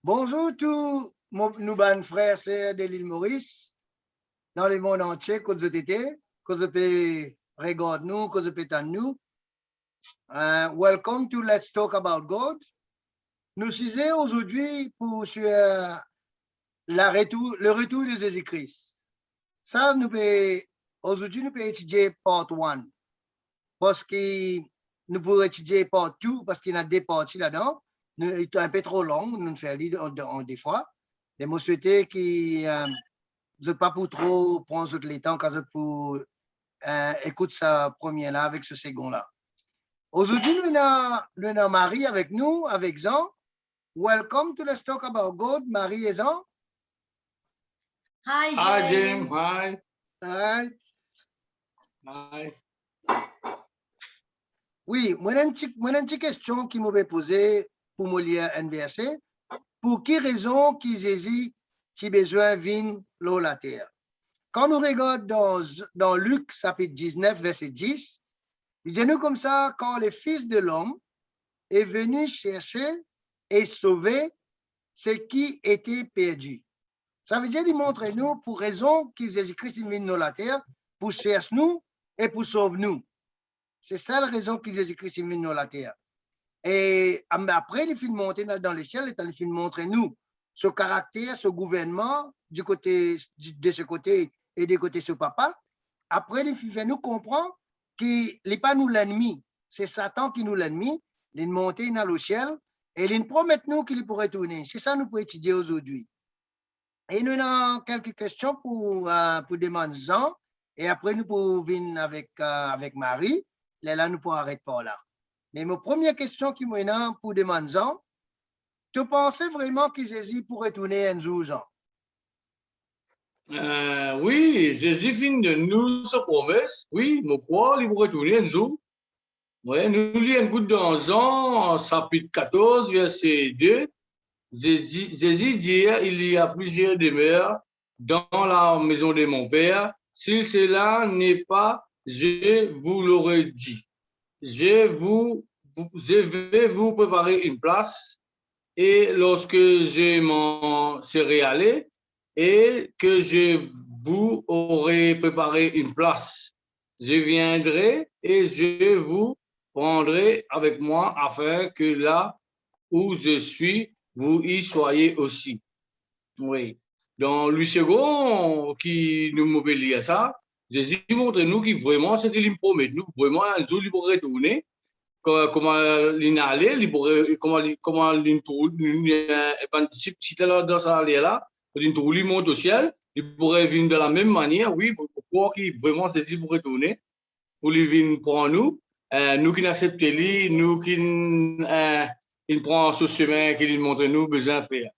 Bonjour tous nos bonnes frères et sœurs de l'île Maurice, dans le monde entier, que vous êtes, que vous pouvez regarder nous, que vous pouvez entendre nous. Welcome to Let's Talk About God. Nous sommes aujourd'hui pour sur le retour de Jésus-Christ. Ça, aujourd'hui, nous pouvons étudier part 1, parce que nous pouvons étudier part 2, parce qu'il y a des parties là-dedans. C'est un peu trop long, nous le faisons des fois. Mais moi, je souhaitais que je ne pas pour trop prendre le temps quand je peux écouter sa première là avec ce second là. Aujourd'hui, nous avons Marie avec nous, avec Jean. Welcome to Let's Talk About God, Marie et Jean. Hi, Jim. Hi, Jim. Hi. Hi. Hi. Oui, moi, j'ai une petite question qui m'avait posée pour me lire un verset. Pour quelle raison qui Jésus a besoin de venir sur la terre? Quand nous regardons dans Luc, chapitre 19, verset 10, il dit nous comme ça, quand le Fils de l'homme est venu chercher et sauver ce qui était perdu. Ça veut dire, il montre nous pour raison que Jésus-Christ est venu sur la terre, pour chercher nous et pour sauver nous. C'est ça la raison que Jésus-Christ est venu sur la terre. Et après, il fait monter dans le ciel, il fait montrer nous ce caractère, ce gouvernement de ce côté et du côté de ce papa. Après, il fait nous comprendre qu'il n'est pas nous l'ennemi, c'est Satan qui nous l'ennemi. Il monte dans le ciel et il promet nous qu'il pourrait tourner. C'est ça que nous pouvons étudier aujourd'hui. Et nous avons quelques questions pour demander Jean. Et après, nous pouvons venir avec Marie. Là, nous pourrons arrêter par là. Mais ma première question qui m'est pour demander Jean, tu pensais vraiment que Jésus pourrait tourner un jour, Jean? Oui, Jésus vient de nous se promesse. Oui, je crois qu'il pourrait tourner un jour. Ouais, nous lisons un coup dans Jean, chapitre 14, verset 2. Jésus dit, il y a plusieurs demeures dans la maison de mon Père. Si cela n'est pas, je vous l'aurais dit. Je vais vous préparer une place. Et lorsque je m'en serai allé et que je vous aurai préparé une place, je viendrai et je vous prendrai avec moi afin que là où je suis, vous y soyez aussi. Oui. Dans le second qui nous mobilise ça, Jésus montre nous qui vraiment ce qu'il promet, nous vraiment un jour il pourrait retourner. Comment l'inhaler, comment si tu es là dans ça là, il monte au ciel, il pourrait venir de la même manière, oui, pour qu'il vraiment Jésus pourrait retourner, pour lui venir prendre nous, nous qui n'acceptons lui, nous qui il prend ce chemin qu'il montre nous besoin de faire.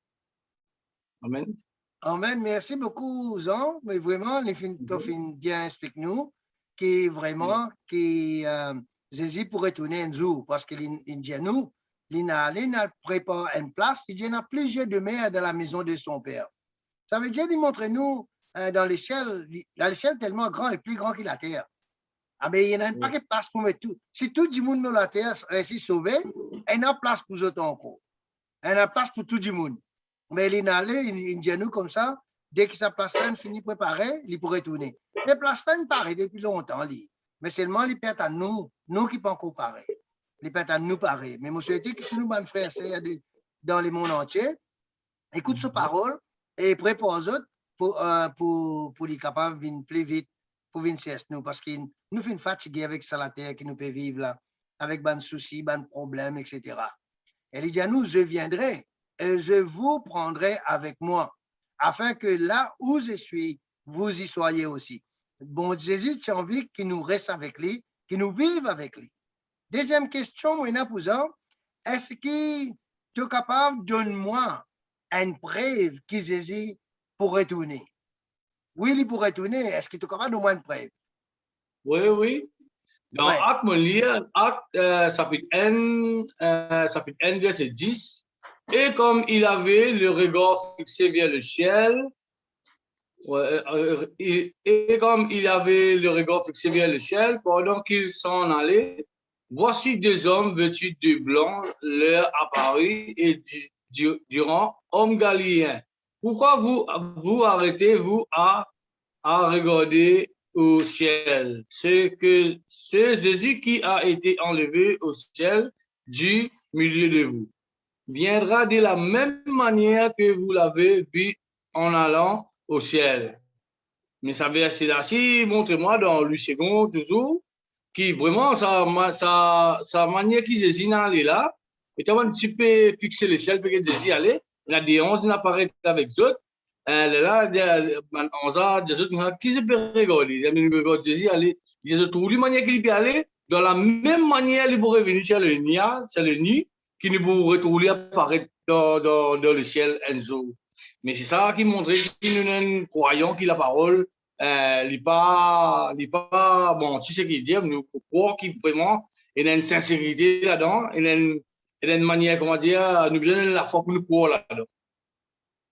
Amen. Amen. Merci beaucoup, Jean. Mais vraiment, il fait bien expliquer nous que vraiment, que Jésus pourrait tourner un jour parce qu'il dit à nous, il a préparé une place, il y a plusieurs demeures dans la maison de son Père. Ça veut dire, il montre nous dans l'échelle tellement grand, et plus grand que la terre. Ah, mais il y a pas de place pour mettre tout. Si tout le monde dans la terre réussit sauvé, il y a place pour eux encore. Il y a place pour tout le monde. Mais il est allé, il dit à nous comme ça, dès que sa place-là finit préparée, il pourrait tourner. Les places-là, pareil depuis longtemps. Mais seulement, il perd à nous qui ne pas encore pareil. Il perd à nous pareil. Mais je souhaite que tous nos frères dans le monde entier écoutent sa parole et préparent aux autres pour les capables de venir plus vite pour venir chez nous. Parce que nous sommes fatigués avec ça, la terre qui nous peut vivre là, avec des soucis, des problèmes, etc. Et il dit à nous, je viendrai et je vous prendrai avec moi, afin que là où je suis, vous y soyez aussi. Bon, Jésus, tu as envie qu'il nous reste avec lui, qu'il nous vive avec lui. Deuxième question, pour Jean, est-ce que tu es capable de donner-moi une preuve que Jésus pourrait tourner? Oui, il pourrait tourner. Est-ce que tu es capable de donner une preuve? Oui, oui. Dans Acte chapitre 1, verset 10, et comme il avait le regard fixé vers le ciel, et comme il avait le regard fixé vers le ciel, pendant qu'il s'en allait, voici deux hommes vêtus de blanc leur apparut et durant homme galiléen. Pourquoi vous arrêtez-vous à regarder au ciel? C'est que c'est Jésus qui a été enlevé au ciel du milieu de vous. Viendra de la même manière que vous l'avez vu en allant au ciel. Mais ça verset-là-ci, montrez-moi dans Luc second, toujours, qui vraiment, sa manière qu'il Jésus est là, et quand un petit peu fixer le ciel, peut-être Jésus allait, il a des 11 apparaît avec d'autres, là, on a des autres, qui se peut regarder, Jésus allait, des autres, la manière qu'il peut aller, dans la même manière, il pourrait venir sur le nid, qui nous pourrait retrouver apparaître dans le ciel un jour. Mais c'est ça qui montrait que nous croyons que la parole n'est pas bon, tu sais ce qu'il dit, nous croyons qu'il vraiment il y a une sincérité là-dedans, il y a une manière, comment dire, nous besoin de la foi pour nous croire là-dedans.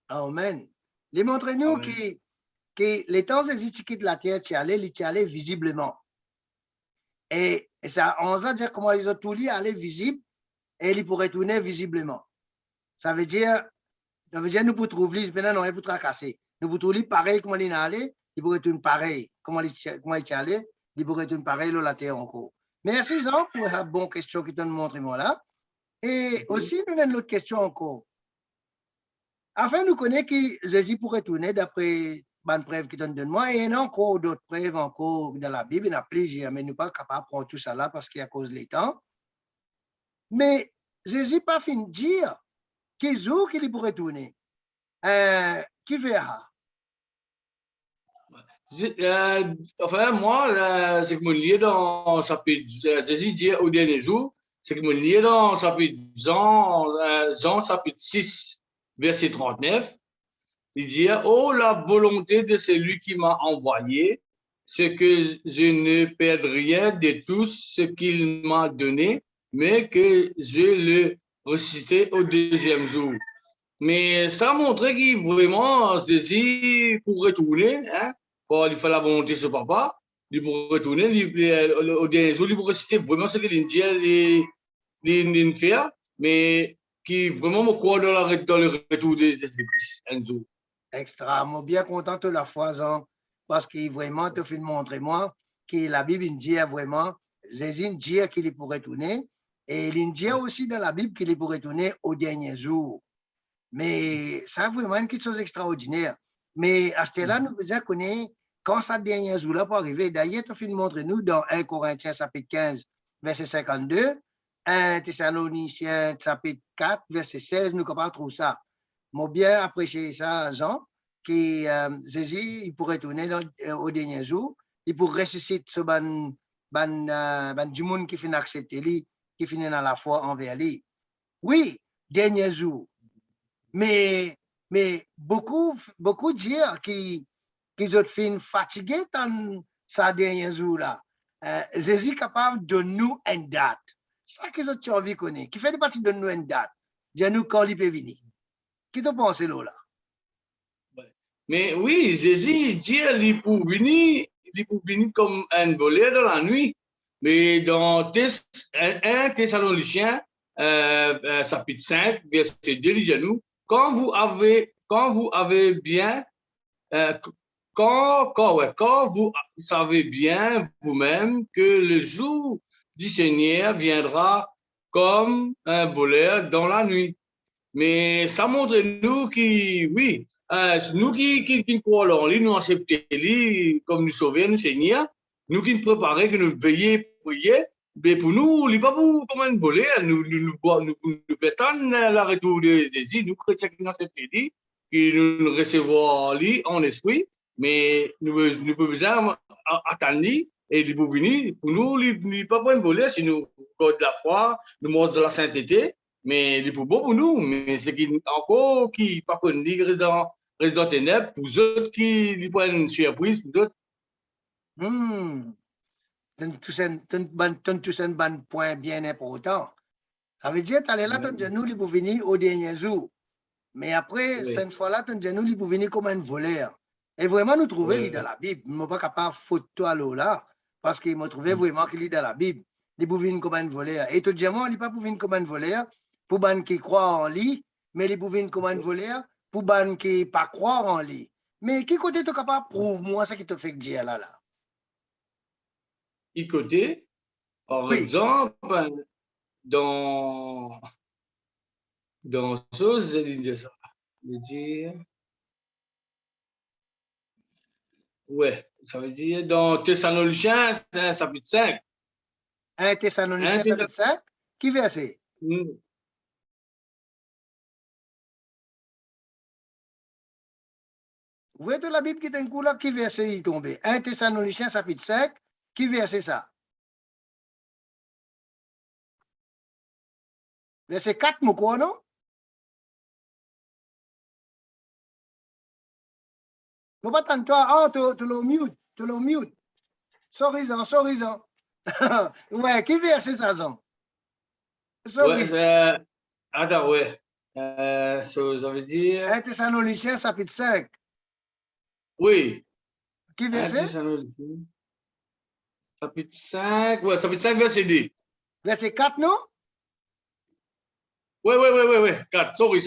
Amen. Démontrez-nous que les temps Jésus qui de la terre, tu allais visiblement. Et ça, on va dire comment les autres tous les allaient visibles et ils pourraient tourner visiblement. Ça veut dire nous pour trouver, maintenant, non, pour tracasser. Nous pour trouver pareil comment il allait, il pourrait tourner pareil. Comment il allait, il pourrait tourner pareil là, la terre encore. Merci, Jean, pour la bonne question que tu nous montres moi là. Et aussi, nous avons une autre question encore. Afin de nous connaître que Jésus pourrait tourner d'après une preuve qui donne moi, et il y a encore d'autres preuves encore dans la Bible, il y en a plusieurs, mais nous ne sommes pas capables de prendre tout ça là parce qu'il y a cause des temps. Mais Jésus n'a pas fini de dire quel jour qu'il pourrait tourner. Qui verra? Enfin, moi, c'est que mon lié dans chapitre, Jésus dit au dernier jour, c'est que mon lié dans chapitre Jean chapitre 6, verset 39, il dit, oh, la volonté de celui qui m'a envoyé, c'est que je ne perde rien de tout ce qu'il m'a donné, mais que je le ressuscite au deuxième jour. Mais ça montrait qu'il vraiment, Jésus, pour retourner, hein, quand il fait la volonté de son papa, il pour retourner, au dernier jour, il pour ressusciter vraiment ce que l'Indien fait, mais qui vraiment me croit dans le retour de Jésus-Christ un jour. Extra, je suis bien content de la foi, Jean, parce qu'il vraiment te fait montrer moi que la Bible dit vraiment, Jésus dit qu'il pourrait retourner, et il dit aussi dans la Bible qu'il pourrait retourner au dernier jour. Mais ça, vraiment, quelque chose d'extraordinaire. Mais à ce là nous devons connaître quand ça dernier jour-là pour arriver. D'ailleurs, tu fais montrer nous dans 1 Corinthiens chapitre 15, verset 52, 1 Thessaloniciens chapitre 4, verset 16, nous ne pouvons pas trouver ça. Moi, bien apprécié ça, Jean, que Jésus, il pourrait tourner au dernier jour, il pourrait ressusciter ce du monde qui finit accepter lui, qui finit dans la foi envers lui. Oui, dernier jour. Mais beaucoup dire qu'ils ont fait fatigués dans ce dernier jour-là. Jésus est capable de nous une date. C'est ça qu'ils ont envie de connaître. Qui fait partie de nous une date. Dis-nous quand il peut venir. Qui te pense là? Mais oui, Jésus dit qu'il peut venir comme un voleur dans la nuit. Mais dans 1 Thessaloniciens, chapitre 5, verset 2, il dit à nous, quand vous avez bien, quand vous savez bien vous-même que le jour du Seigneur viendra comme un voleur dans la nuit. Mais ça montre nous qui, oui, nous qui croyons en lui, nous acceptons lui comme nous sauver, nous Seigneur, nous qui nous préparons, que nous veillons, prier, mais pour nous, il n'est pas pour comme un volet, nous attendons le retour de Jésus, nous chrétiens qui nous acceptons lui, qui nous recevons lui en esprit, mais nous pouvons besoin attendre lui, et il peut venir, pour nous, il n'est pas pour un volet, si nous gardons la foi, nous montrons de la sainteté, mais il est pour bon pour nous, mais c'est encore qui pas connu résident ténèbres, pour eux qui prennent une surprise, pour d'autres. C'est un bon point bien important. Ça veut dire que tu allais là, ton genou, il peut venir au dernier jour. Mais après, cette fois-là, ton genou, il peut venir comme un voleur. Et vraiment, nous trouver dans la Bible. Je ne suis pas capable de photo là, parce qu'il m'a trouvé vraiment qu'il est dans la Bible. Il peut venir comme un voleur. Et tout diamant, il n'est pas pour venir comme un voleur, pour les qui croient en lui, mais il pouvait comme un voleur pour ban qui pas croire en lui. Mais qui côté tu capable prouve-moi ça qui te fait dire là? Qui côté, par Oui, exemple, dans chose, je dis ça. Je veux dire, ouais, ça veut dire dans Thessaloniciens, chapitre 5. 1 Un Thessaloniciens Thess- chapitre 5, qui verset? Hmm. Ouvrez la Bible qui est un coup là, qui verset il tombe? 1 Thessaloniciens chapitre 5, qui verset ça? Verset 4, mon quoi, non? Faut pas attendre toi, oh, tu le mute. Sorry, sorry. Ouais, qui verset ça, Jean? Ouais, Sorry. attends, ouais. Ça veut dire, 1 Thessaloniciens chapitre 5, oui, qui un verset? Thessaloniciens, chapitre 5, ouais, chapitre 5, verset 2. Verset 4, non? Ouais, 4, sorry.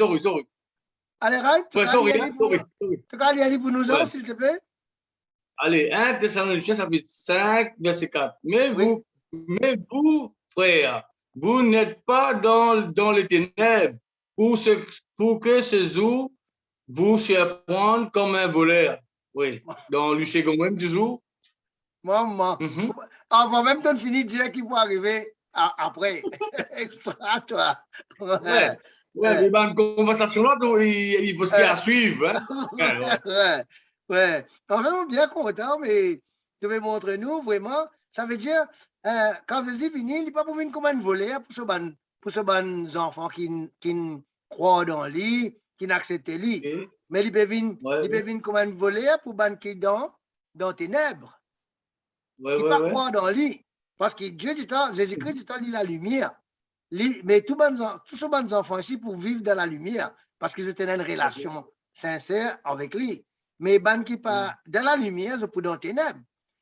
Allez, right, Ouais, sorry, hein, sorry. tu peux aller pour nous, Ouais. s'il te plaît? Allez, 1 Thessaloniciens, chapitre 5, verset 4. Oui. Mais vous, frères, vous n'êtes pas dans les ténèbres pour que ce jour vous surprenne comme un voleur. Oui, dans le second même du jour. Maman. Avant même de finir, dire qu'il faut arriver après. Extra, toi. Ouais, mais dans une conversation là, il faut ce qu'il y a à suivre. Hein? Ouais. On est bien content, mais tu veux montrer nous vraiment. Ça veut dire, quand Jésus venu, il n'est pas pour venir comme un voleur pour ce ban enfants qui croient dans lui, qui n'acceptent lui. Okay. Mais il peut venir comme un voleur pour ban qui dans ténèbres, qui pas croire dans lui. Parce que Dieu du temps, Jésus-Christ du temps, il la lumière. Mais tous ces bons enfants ici pour vivre dans la lumière, parce qu'ils ont une relation sincère avec lui. Mais ban qui pas dans la lumière, ils sont dans les ténèbres.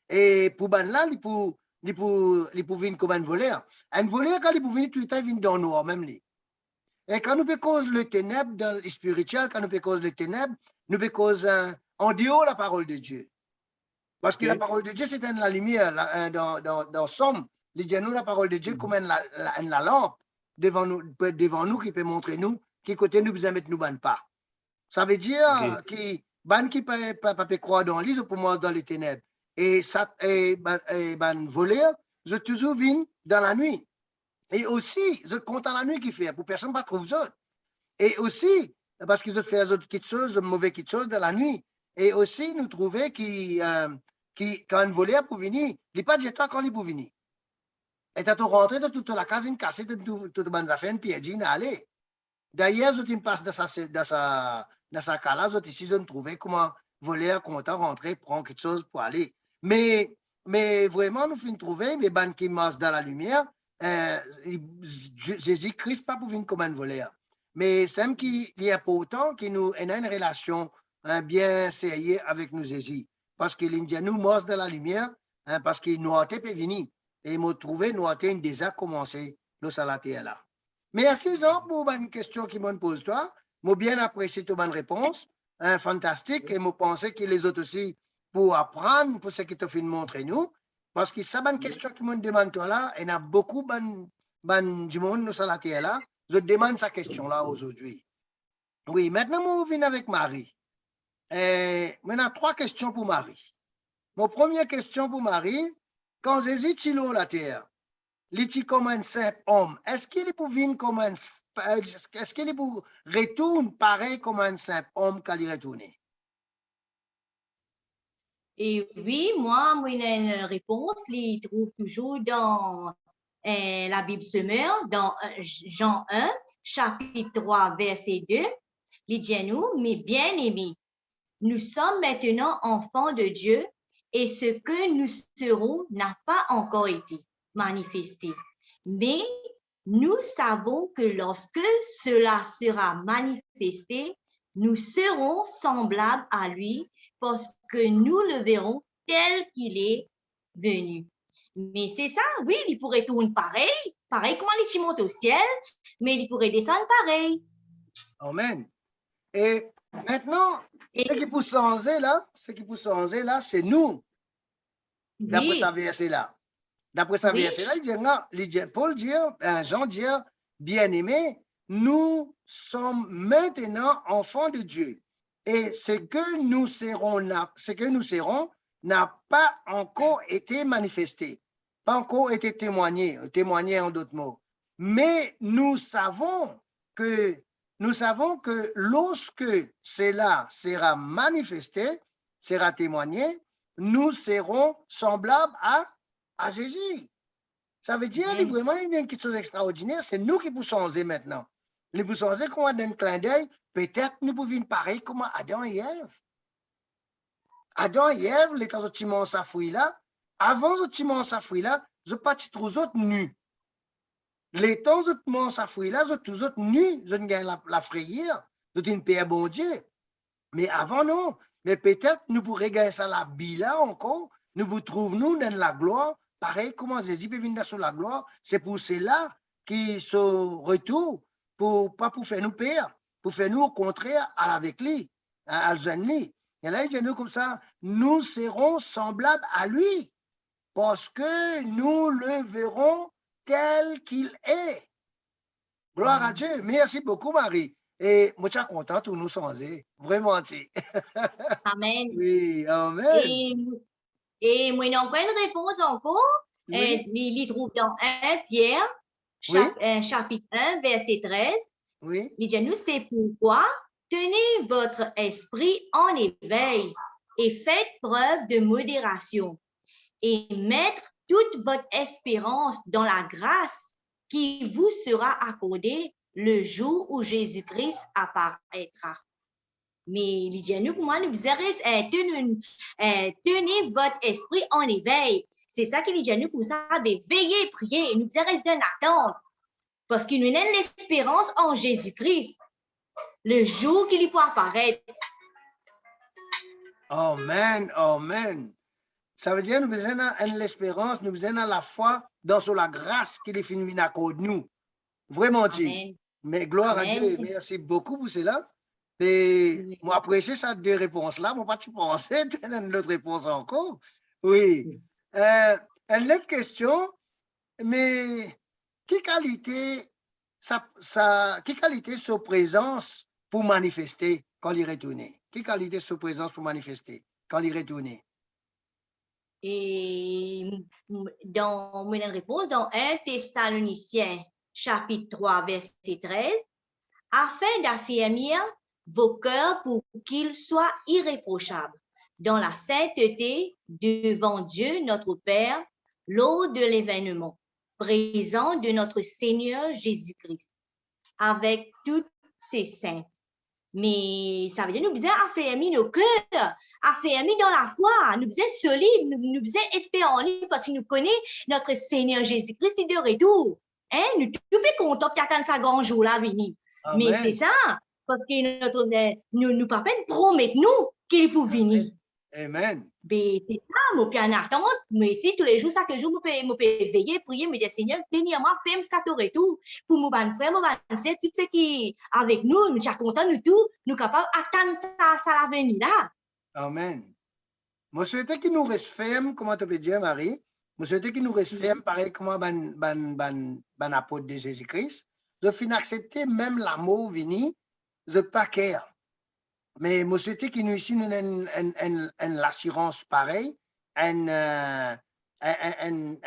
Et pour ban là, ils pour venir comme un voleur. Un voleur, quand il peut venir, tout le temps, il vient dans le noir, même lui. Et quand nous peut cause le ténèbre dans le spirituel, quand nous peut cause le ténèbre, nous peut cause en dehors la parole de Dieu. Parce que la parole de Dieu, c'est la lumière. Dans Somme, il dit nous la parole de Dieu comme la lampe devant nous qui peut montrer nous qui côté nous besoin mettre nous ban pas. Ça veut dire que ban qui peut croire dans lui, pour moi dans les ténèbres. Et ça, ban voleur, je toujours viens dans la nuit. Et aussi, je compte la nuit qui fait, pour personne ne pas trouver ça. Et aussi, parce qu'ils ont fait quelque chose, mauvais quelque chose dans la nuit. Et aussi, nous trouvons quand un voleur pour venir, il n'est pas de toi quand il pour venir. Et tu as rentré dans toute la case, une cassée, toute la bonne affaire, puis il allez. D'ailleurs, je passe dans sa cas-là, je ici, je trouvé comment voleur, content, rentrer, prendre quelque chose pour aller. Mais vraiment, nous finissons trouver, les bandes qui marchent dans la lumière, Jésus-Christ pas pour venir comme un voleur. Mais c'est qui il y a pourtant qui nous a une relation bien sérieuse avec nous Jésus. Parce que l'Indien nous marche dans la lumière, parce qu'il nous a été venir. Et il m'a trouvé, nous a déjà commencé le salaté là. Merci Jean pour une question qui me pose toi. Moi bien apprécié ta bonne réponse. Fantastique. Et je pensais que les autres aussi pour apprendre pour ce que tu as fait montrer nous. Parce que ça, une question qui me demande toi là, il y a beaucoup du monde nous la terre là. Je demande sa question là aujourd'hui. Oui, maintenant, on vient avec Marie. Maintenant, 3 questions pour Marie. Mon première question pour Marie, quand Jésus est la terre, il est comme un simple homme. Est-ce qu'il est pour venir comme un est-ce qu'il est pour retourner pareil comme un simple homme quand il retourne? Et oui, moi, j'ai une réponse, il trouve toujours dans la Bible Semeur, dans Jean 1, chapitre 3, verset 2. Il dit à nous, mes bien-aimés, nous sommes maintenant enfants de Dieu et ce que nous serons n'a pas encore été manifesté. Mais nous savons que lorsque cela sera manifesté, nous serons semblables à lui parce que nous le verrons tel qu'il est venu. Mais c'est ça, oui, il pourrait tourner pareil comme les monte au ciel, mais il pourrait descendre pareil. Amen. Et maintenant, ce qui peut changer là, c'est nous, d'après Oui, ce verset-là. D'après ce oui, verset-là, Paul dit, Jean dit, bien-aimés, nous sommes maintenant enfants de Dieu. Et ce que nous serons n'a pas encore été manifesté, pas encore été témoigné en d'autres mots. Mais nous savons que lorsque cela sera manifesté, sera témoigné, nous serons semblables à Jésus. Ça veut dire, Amen. vraiment, il y a quelque chose d'extraordinaire. C'est nous qui pouvons changer maintenant. Nous pouvons changer comme dans un clin d'œil. Peut-être nous pouvons pareil comme Adam et Ève. Adam et Ève, les temps où tu manges sa fruit là, avant que tu manges sa fruit là, je pas tous autres nus. Les temps où tu manges sa fruit là, je tous autres nus, je ne gagne la frayeur, je une paix bon Dieu. Mais avant non. Mais peut-être nous pourrions gagner ça la vie là encore. Nous vous trouvons nous dans la gloire. Pareil, comment Jésus peut venir sur la gloire, c'est pour cela qu'il se retourne, pas pour faire nous peur, pour faire nous au contraire avec lui, à lui. Et là, il dit nous comme ça, nous serons semblables à lui, parce que nous le verrons tel qu'il est. Gloire à Dieu. Merci beaucoup, Marie. Et moi, je suis content de nous changer. Vraiment, tu. Amen. Oui, amen. Et moi, non pas une réponse encore. Oui, Il trouve dans 1 Pierre, oui, chapitre 1, verset 13. oui. Il dit, nous, c'est pourquoi tenez votre esprit en éveil et faites preuve de modération et mettre toute votre espérance dans la grâce qui vous sera accordée le jour où Jésus-Christ apparaîtra. Mais il dit, nous, pour moi, nous tenez votre esprit en éveil. C'est ça qu'il dit, nous, pour ça, veillez, priez, et nous restez en attente. Parce qu'il nous donne l'espérance en Jésus-Christ. Le jour qu'il pourra apparaître. Amen, amen. Ça veut dire que nous avons l'espérance, nous avons la foi dans la grâce qu'il est fini à cause de nous. Vraiment, Dieu. Amen. Mais gloire Amen. à Dieu. Merci beaucoup pour cela. Et moi, apprécié ces deux réponses-là. Moi, pas tu pensais, tu as une autre réponse encore. Oui. Une autre question, mais quelle qualité sa présence pour manifester quand il retourne? Quelle qualité sa présence pour manifester quand il retourne? Et dans mon réponse, dans 1 Thessaloniciens, chapitre 3, verset 13, afin d'affermir vos cœurs pour qu'ils soient irréprochables dans la sainteté devant Dieu notre Père lors de l'événement présent de notre Seigneur Jésus-Christ avec tous ses saints. Mais ça veut dire nous besoin affermir nos cœurs, affermir dans la foi, nous besoin solides, nous besoin espérer en lui parce que nous connaissons notre Seigneur Jésus-Christ est de retour. Hein? Nous sommes contents d'attendre sa grand jour là venir. Mais c'est ça, parce que nous pas promettre nous qu'il peut venir. Amen. Mais c'est ça, moi, puis en attente, mais si tous les jours, chaque jour, je peux veiller, prier, me dire, Seigneur, tenez-moi, fais-moi ce qu'il tout, pour mon frère, mon frère, tout ce qui est avec nous, nous sommes contents, nous tous, nous sommes capables d'attendre ça l'avenir là. Amen. Je souhaite qu'il nous reste ferme, comment tu peux dire, Marie? Je souhaite qu'il nous reste ferme, pareil comme ban apôtre de Jésus-Christ. Je finis accepter même l'amour vini, je pas care. Mais je souhaite qu'il nous ici l'assurance pareille,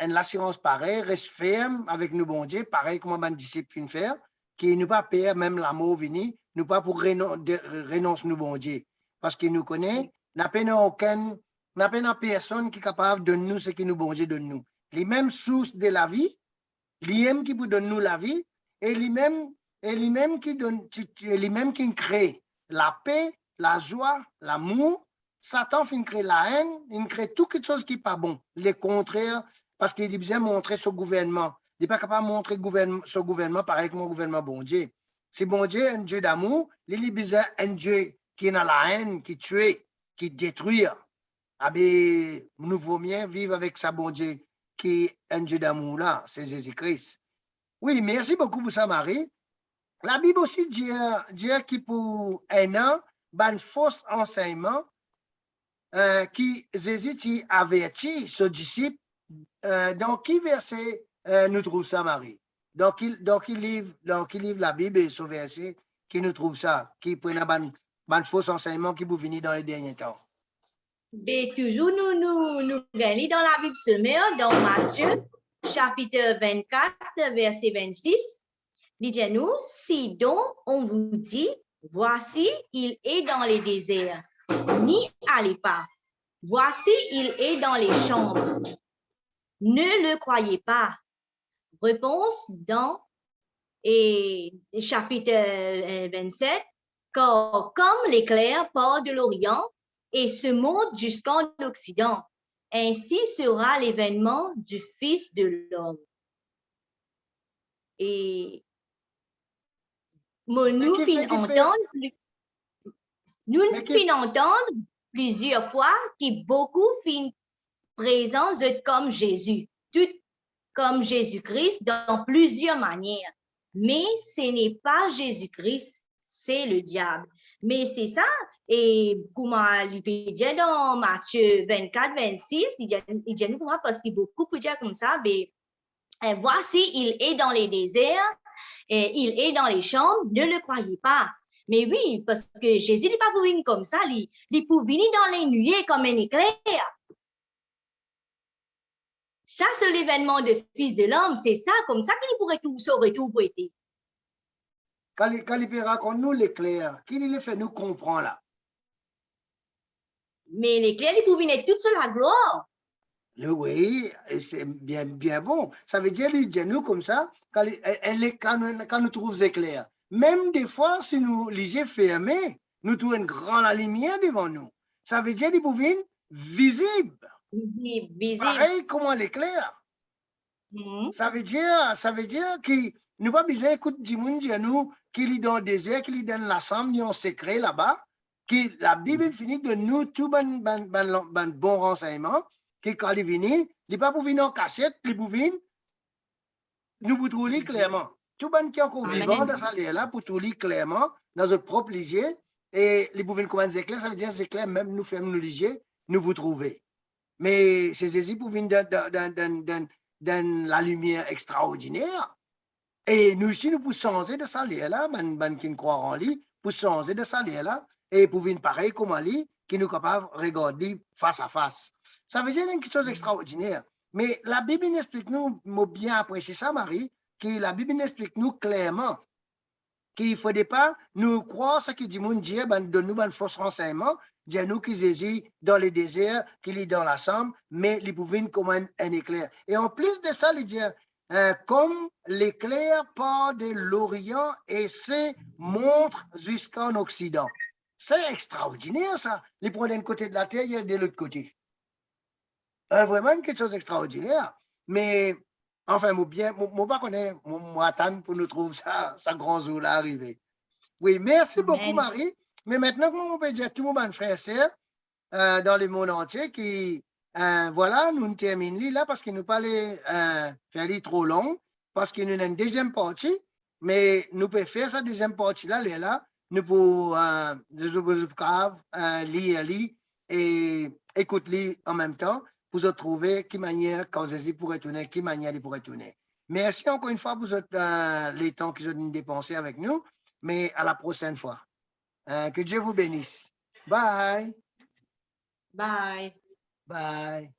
l'assurance pareille, reste ferme avec nous, bon Dieu, pareil comme ban discipline faire, qui nous pas perdre même l'amour vini, nous pas pour renoncer nous, bon Dieu. Parce qu'il nous connaît, n'a pas personne qui est capable de nous ce que nous, bon Dieu, donne nous. Les mêmes sources de la vie, les mêmes qui vous donnent nous la vie, et les mêmes qui créent la paix, la joie, l'amour. Satan fait créer la haine, il crée tout quelque chose qui n'est pas bon. Le contraire, parce qu'il a besoin de montrer son gouvernement. Il n'est pas capable de montrer son gouvernement pareil comme un gouvernement bon Dieu. Si bon Dieu est un Dieu d'amour, il a besoin d'un Dieu qui est dans la haine, qui tue, qui détruit. Ah ben, nous vaut mieux vivre avec sa bon Dieu qui est un Dieu d'amour là, c'est Jésus-Christ. Oui, merci beaucoup pour ça, Marie. La Bible aussi dit que pour un an, un faux enseignement qui Jésus avertit ses disciples. Dans quel verset nous trouve ça, Marie? Dans quel livre la Bible et ce verset qui nous trouve ça, qui prend un faux enseignement qui vous venir dans les derniers temps? Mais toujours nous gagnons dans la Bible semaine, dans Matthieu, chapitre 24, verset 26. Il dit nous, si donc on vous dit, voici, il est dans les déserts, n'y allez pas. Voici, il est dans les chambres. Ne le croyez pas. Réponse dans chapitre 27, car comme l'éclair part de l'Orient et se monte jusqu'en Occident, ainsi sera l'événement du Fils de l'homme. Et nous finissons entendre plusieurs fois que beaucoup finissent présents comme Jésus, tout comme Jésus-Christ dans plusieurs manières. Mais ce n'est pas Jésus-Christ, c'est le diable. Mais c'est ça, et comme il peut dire dans Matthieu 24, 26, il dit nous parce qu'il beaucoup peut dire comme ça, mais voici, il est dans les déserts, et il est dans les chambres, ne le croyez pas. Mais oui, parce que Jésus n'est pas pour venir comme ça, il pour venir dans les nuées comme un éclair. Ça, c'est l'événement de Fils de l'homme, c'est ça, comme ça qu'il pourrait tout sauver, tout pour être. Quand il peut raconter nous l'éclair, qui le fait nous comprendre là? Mais l'éclair, il peut venir toute sur la gloire. Oui, c'est bien bon. Ça veut dire, il dit nous comme ça, quand nous trouvons l'éclair. Même des fois, si nous les yeux fermés, nous trouvons une grande lumière devant nous. Ça veut dire qu'il peut venir visible. Visible. Pareil comme l'éclair. Ça veut dire qu'il nous pas besoin d'écouter du monde dire nous qu'il est dans le désert, qu'il est dans l'assemblée, il y a un secret là-bas, que la Bible finit de nous tout bon renseignement, que quand il vient, il n'est pas pour venir en cachette, il est pour venir nous pour trouver clairement. Tout le monde qui est encore vivant dans sa là pour trouver clairement dans notre propre ligier, et les pour venir comme des éclairs, ça veut dire des éclairs, même nous fermons nos ligiers, nous vous trouver. Mais c'est Jésus pour venir dans la lumière extraordinaire. Et nous aussi, nous pouvons changer de salaire là, qui croient en lui, pour changer de salaire là, et pour venir pareil comme lui, qui nous capable de regarder face à face. Ça veut dire quelque chose d'extraordinaire. Mais la Bible nous explique nous, bien apprécié ça, Marie, que la Bible nous explique nous clairement qu'il ne faudrait pas nous croire ce que dit mon Dieu, donne nous un faux renseignement, dit nous qui Jésus dans les déserts, qu'il est dans la chambre, mais il pouvait comme un éclair. Et en plus de ça, il dit, comme l'éclair part de l'Orient et se montre jusqu'en Occident. C'est extraordinaire, ça. Il prend d'un côté de la terre et de l'autre côté. Vraiment quelque chose d'extraordinaire. Mais, enfin, moi, pas connaître, moi, attendre pour nous trouver ça grand jour là arrivé. Oui, merci beaucoup, Marie. Mais maintenant, on peut dire tout le monde, frère et sœur, dans le monde entier, qui, voilà, nous terminons là parce qu'il nous parlait faire trop long, parce qu'il nous a une deuxième partie, mais nous pouvons faire cette deuxième partie-là, nous pouvons lire et écouter en même temps pour se trouver qui manière, quand Jésus pourrait tourner, qui manière il pourrait tourner. Merci encore une fois pour les temps qu'ils ont dépensés avec nous, mais à la prochaine fois. Que Dieu vous bénisse. Bye. Bye. Bye.